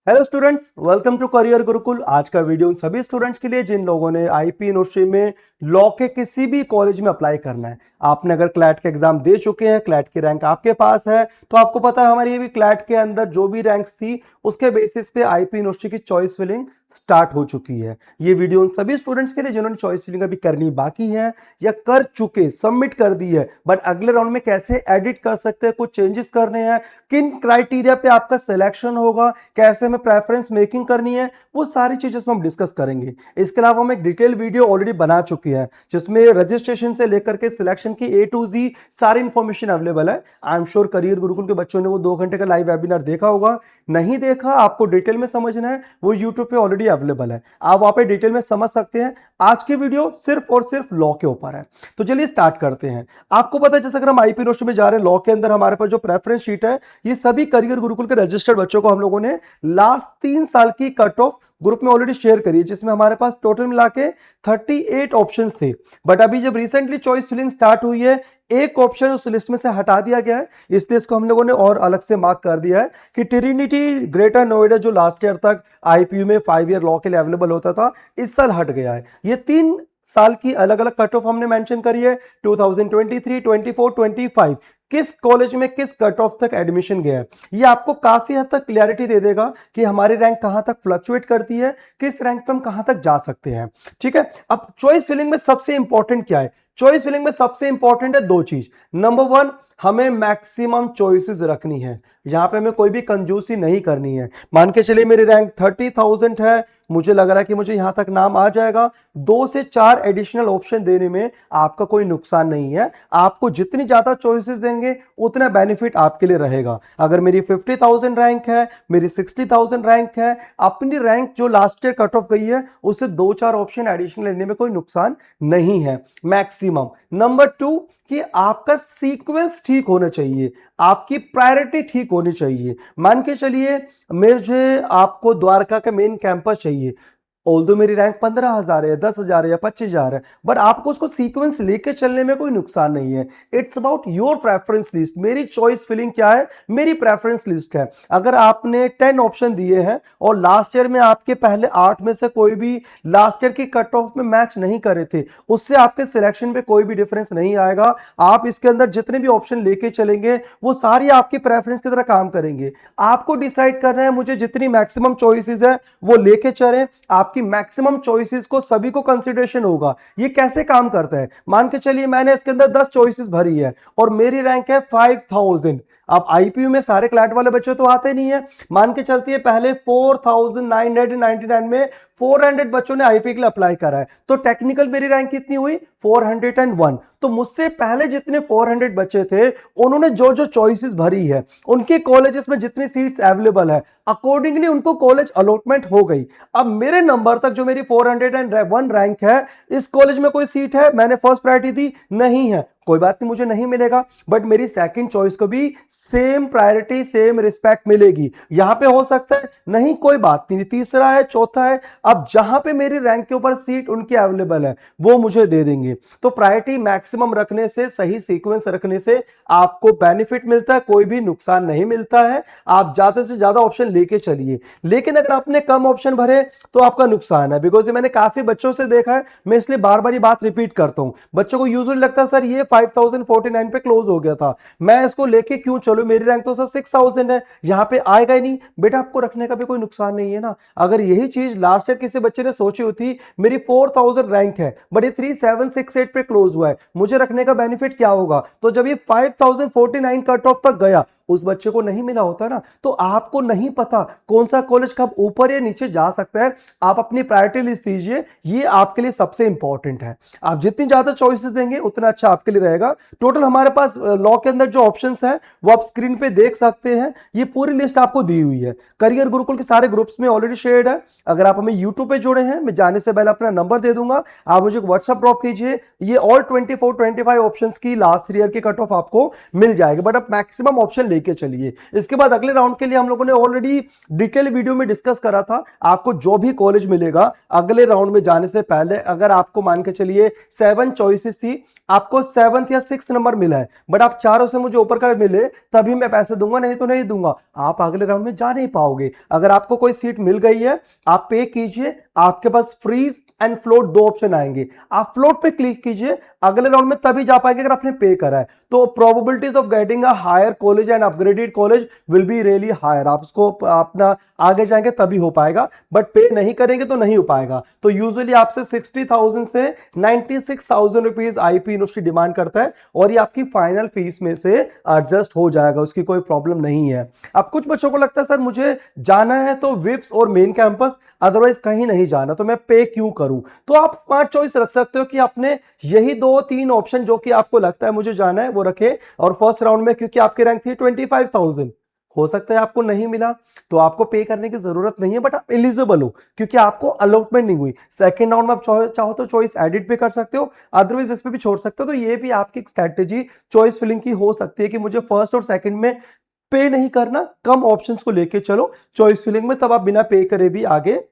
Hello students, welcome to career Gurukul. आज का video उन सभी स्टूडेंट्स के लिए जिन लोगों ने आईपी यूनिवर्सिटी में लॉ के किसी भी कॉलेज में अप्लाई करना है। आपने अगर क्लैट के एग्जाम दे चुके हैं, क्लैट की रैंक आपके पास है, तो आपको पता है हमारी ये भी क्लैट के अंदर जो भी रैंक्स थी उसके बेसिस पे आईपी यूनिवर्सिटी की चॉइस फिलिंग स्टार्ट हो चुकी है। ये वीडियो उन सभी स्टूडेंट्स के लिए जिन्होंने चॉइस फिलिंग अभी करनी बाकी है या कर चुके, सबमिट कर दी है, बट अगले राउंड में कैसे एडिट कर सकते हैं, कुछ चेंजेस करने हैं, किन क्राइटेरिया पे आपका सिलेक्शन होगा, कैसे हमें प्रेफरेंस मेकिंग करनी है, वो सारी चीजें हम डिस्कस करेंगे। इसके अलावा हम एक डिटेल वीडियो ऑलरेडी बना चुके हैं जिसमें रजिस्ट्रेशन से लेकर के सिलेक्शन की A to Z सारी इंफॉर्मेशन अवेलेबल है। I am sure career Gurukul के बच्चों ने वो 2 घंटे का लाइव वेबिनार देखा होगा। नहीं देखा, आपको डिटेल में समझना है, वो यूट्यूब पे ऑलरेडी अवेलेबल है, आप वहां पे डिटेल में समझ सकते हैं। आज की वीडियो सिर्फ और सिर्फ लॉ के ऊपर है, तो चलिए स्टार्ट करते हैं। आपको पता है जैसे अगर हम आईपी यूनिवर्सिटी में जा रहे हैं, लॉ के अंदर हमारे पास जो प्रेफरेंस शीट है, ये सभी करियर गुरुकुल के रजिस्टर्ड बच्चों को हम लोगों ने लास्ट 3 साल की कट ऑफ ग्रुप में ऑलरेडी शेयर करी है, जिसमें हमारे पास टोटल मिला के 38 ऑप्शंस थे। बट अभी जब रिसेंटली चॉइस फिलिंग स्टार्ट हुई है, एक ऑप्शन उस लिस्ट में से हटा दिया गया है, इसलिए इसको हम लोगों ने और अलग से मार्क कर दिया है कि ट्रिनिटी ग्रेटर नोएडा जो लास्ट ईयर तक आईपीयू में 5 ईयर लॉ के लिए अवेलेबल होता था, इस साल हट गया है। ये 3 साल की अलग अलग कट ऑफ हमने मेंशन करी है, 2023, 24, 25 किस कॉलेज में किस कट ऑफ तक एडमिशन गया है। ये आपको काफी हद तक क्लैरिटी दे देगा कि हमारी रैंक कहां तक फ्लक्चुएट करती है, किस रैंक पे हम कहां तक जा सकते हैं। ठीक है, अब चॉइस फिलिंग में सबसे इंपॉर्टेंट क्या है? चॉइस फिलिंग में सबसे इंपॉर्टेंट है 2 चीज। नंबर 1, हमें मैक्सिमम चॉइसेस रखनी है, यहां पे हमें कोई भी कंजूसी नहीं करनी है। मान के चलिए मेरी रैंक 30,000 है, मुझे लग रहा है कि मुझे यहां तक नाम आ जाएगा, 2 से 4 एडिशनल ऑप्शन देने में आपका कोई नुकसान नहीं है। आपको जितनी ज्यादा चॉइसेस देंगे उतना बेनिफिट आपके लिए रहेगा। अगर मेरी 50,000 रैंक है, मेरी 60,000 रैंक है, अपनी रैंक जो लास्ट ईयर कट ऑफ गई है उससे 2-4 ऑप्शन एडिशनल लेने में कोई नुकसान नहीं है, मैक्सिमम। नंबर 2 कि आपका सीक्वेंस ठीक होना चाहिए, आपकी प्रायोरिटी ठीक होनी चाहिए। मान के चलिए मुझे आपको द्वारका का मेन कैंपस चाहिए, ऑल्दो मेरी रैंक 15,000 है, 10,000 है या 25,000 है, बट आपको उसको सीक्वेंस लेके चलने में कोई नुकसान नहीं है। It's about your preference list. मेरी चॉइस फिलिंग क्या है? मेरी प्रेफरेंस लिस्ट है। अगर आपने 10 ऑप्शन दिए हैं और लास्ट ईयर में आपके पहले 8 में से कोई भी लास्ट ईयर की कट ऑफ में मैच नहीं करे थे, उससे आपके सिलेक्शन पे कोई भी डिफरेंस नहीं आएगा। आप इसके अंदर जितने भी ऑप्शन लेके चलेंगे वो सारी आपकी प्रेफरेंस की तरह काम करेंगे। आपको डिसाइड करना है मुझे जितनी मैक्सिमम चॉइसेस है वो लेके चलें। आपकी मैक्सिमम चॉइसेस को सभी को कंसीडरेशन होगा। ये कैसे काम करता है? मान के चलिए मैंने इसके अंदर 10 चॉइसेस भरी है और मेरी रैंक है 5,000। अब आईपीयू में सारे क्लैट वाले बच्चे तो आते नहीं है, मान के चलती है पहले 4,999 में 400 बच्चों ने आईपी के लिए अप्लाई करा है, तो टेक्निकल मेरी रैंक कितनी हुई? 401। तो मुझसे पहले जितने 400 बच्चे थे उन्होंने जो जो चॉइसेस भरी है, उनके कॉलेजेस में जितनी सीट्स अवेलेबल है, अकॉर्डिंगली उनको कॉलेज अलॉटमेंट हो गई। अब मेरे नंबर तक जो मेरी 401 रैंक है, इस कॉलेज में कोई सीट है, मैंने फर्स्ट प्रायोरिटी दी, नहीं है, कोई बात नहीं, मुझे नहीं मिलेगा, बट मेरी सेकंड चॉइस को भी सेम प्रायोरिटी, सेम रिस्पेक्ट मिलेगी। यहां पे हो सकता है नहीं, कोई बात नहीं, तीसरा है, चौथा है, अब जहां पे मेरी रैंक के ऊपर सीट उनकी अवेलेबल है वो मुझे दे देंगे। तो प्रायोरिटी मैक्सिमम रखने से, सही सीक्वेंस रखने से आपको बेनिफिट मिलता है, कोई भी नुकसान नहीं मिलता है। आप ज्यादा से ज्यादा ऑप्शन लेके चलिए, लेकिन अगर आपने कम ऑप्शन भरे तो आपका नुकसान है। बिकॉज मैंने काफी बच्चों से देखा है, मैं इसलिए बार बार ये बात रिपीट करता हूं। बच्चों को यूजुअली लगता है सर ये 5,049 पे क्लोज हो गया था, मैं इसको लेके क्यों चलूं, मेरी रैंक तो सर 6,000 है, यहां पे आएगा ही नहीं। बेटा आपको रखने का भी कोई नुकसान नहीं है ना। अगर यही चीज लास्ट ईयर किसी बच्चे ने सोची होती, मेरी 4,000 रैंक है बट ये 3,768 पे क्लोज हुआ है, मुझे रखने का बेनिफिट क्या होगा? तो जब ये 5,049 कट ऑफ तक गया, उस बच्चे को नहीं मिला होता ना। तो आपको नहीं पता कौन सा कॉलेज कब ऊपर या नीचे जा सकता है, आप अपनी प्रायोरिटी लिस्ट दीजिए, ये आपके लिए सबसे इंपॉर्टेंट है। आप जितनी ज्यादा चॉइसेस देंगे उतना अच्छा आपके लिए रहेगा। टोटल हमारे पास लॉ के अंदर जो ऑप्शंस हैं वो आप स्क्रीन पे देख सकते हैं, ये पूरी लिस्ट आपको दी हुई है, करियर गुरुकुल के सारे ग्रुप्स में ऑलरेडी शेयर्ड है। अगर आप हमें यूट्यूब पे जुड़े हैं, मैं जाने से पहले अपना नंबर दे दूंगा, आप मुझे व्हाट्सएप ड्रॉप कीजिए, ये ऑल 24-25 ऑप्शंस की लास्ट 3 ईयर की कट ऑफ आपको मिल जाएगी, बट आप मैक्सिमम ऑप्शन लेके चलिए। इसके बाद अगले राउंड के लिए हम लोगों ने ऑलरेडी डिटेल वीडियो में डिस्कस करा था, आपको जो भी कॉलेज मिलेगा अगले राउंड में जाने से पहले, अगर आपको मान के चलिए 7 चॉइसेस थी, आपको 7th या 6th नंबर मिला है, बट आप चारों से मुझे ऊपर का मिले तभी मैं पैसे दूंगा, नहीं तो नहीं दूंगा, आप अगले राउंड में जा नहीं पाओगे। अगर आपको कोई सीट मिल गई है, आप पे कीजिए, आपके पास फ्रीज एंड फ्लोट दो ऑप्शन आएंगे, आप फ्लोट पे क्लिक कीजिए, अगले राउंड में तभी जा पाएंगे अगर आपने पे करा है। तो probabilities of getting a higher college and upgraded college will be really higher, आप उसको अपना आगे जाएंगे तभी हो पाएगा, बट पे नहीं करेंगे तो नहीं हो पाएगा। तो यूजुअली आपसे 60,000 से 96,000 रुपीज आईपी यूनिवर्सिटी डिमांड करता है, और ये आपकी फाइनल फीस में से एडजस्ट हो जाएगा, उसकी कोई प्रॉब्लम नहीं है। अब कुछ बच्चों को लगता है सर मुझे जाना है तो विप्स और मेन कैंपस, अदरवाइज कहीं नहीं जाना, तो मैं पे क्यों करूं? तो आप स्मार्ट चॉइस रख सकते हो कि आपने यही 2-3 ऑप्शन जो कि आपको लगता है मुझे जाना है वो रखे, और फर्स्ट राउंड में क्योंकि आपकी रैंक थी 25,000, हो सकता है आपको नहीं मिला तो आपको पे करने की जरूरत नहीं है, बट आप एलिजिबल हो क्योंकि आपको अलॉटमेंट नहीं हुई। सेकंड राउंड में आप चाहो तो चॉइस एडिट पे कर सकते हो, अदरवाइज इस पे भी छोड़ सकते हो। तो ये भी आपकी स्ट्रैटेजी चॉइस फिलिंग की हो सकती है कि मुझे फर्स्ट और सेकंड में पे नहीं करना, कम ऑप्शंस को लेके चलो चॉइस फिलिंग में, तब आप बिना पे करे भी आगे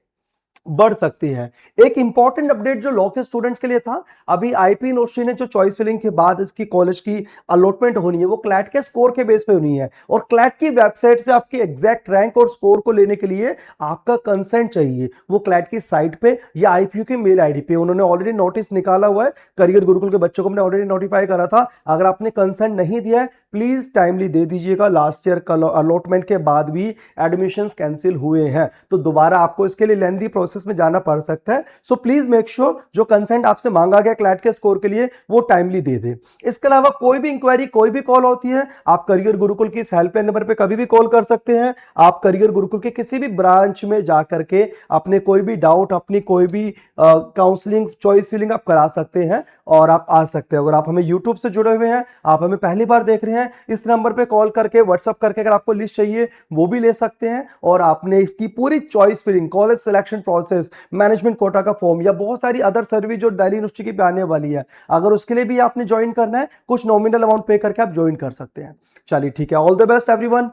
बढ़ सकती है। एक इंपॉर्टेंट अपडेट जो लॉ के स्टूडेंट्स के लिए था, अभी आईपी यूनिवर्सिटी ने जो चॉइस फिलिंग के बाद इसकी कॉलेज की अलॉटमेंट होनी है वो क्लैट के स्कोर के बेस पे होनी है, और क्लैट की वेबसाइट से आपकी एग्जैक्ट रैंक और स्कोर को लेने के लिए आपका कंसेंट चाहिए। वो क्लैट की साइट पे या आईपीयू के मेल आईडी पे उन्होंने ऑलरेडी नोटिस निकाला हुआ है, करियर गुरुकुल के बच्चों को हमने ऑलरेडी नोटिफाई करा था। अगर आपने कंसेंट नहीं दिया है प्लीज टाइमली दे दीजिएगा, लास्ट ईयर अलॉटमेंट के बाद भी एडमिशंस कैंसिल हुए हैं तो दोबारा आपको इसके लिए लेंथी प्रोसेस में जाना पड़ सकता है। सो प्लीज मेक श्योर जो कंसेंट आपसे मांगा गया क्लैट के स्कोर के लिए वो टाइमली दे दे। इसके अलावा कोई भी इंक्वायरी, कोई भी कॉल होती है, आप करियर गुरुकुल की हेल्पलाइन नंबर पे कभी भी कॉल कर सकते हैं। आप करियर गुरुकुल के किसी भी ब्रांच में जाकर के अपने कोई भी डाउट, अपनी कोई भी काउंसलिंग, चॉइस फिलिंग आप करा सकते हैं और आप आ सकते हैं। अगर आप हमें यूट्यूब से जुड़े हुए हैं, आप हमें पहली बार देख रहे हैं, इस नंबर पे कॉल करके, व्हाट्सअप करके अगर आपको लिस्ट चाहिए वो भी ले सकते हैं, और आपने इसकी पूरी choice filling, college selection process, management quota का फॉर्म या बहुत सारी अदर सर्विस जो दिल्ली यूनिवर्सिटी की पे आने वाली है, अगर उसके लिए भी आपने ज्वाइन करना है, कुछ नॉमिनल अमाउंट पे करके आप ज्वाइन कर सकते हैं। चलिए ठीक है, ऑल द बेस्ट एवरीवन।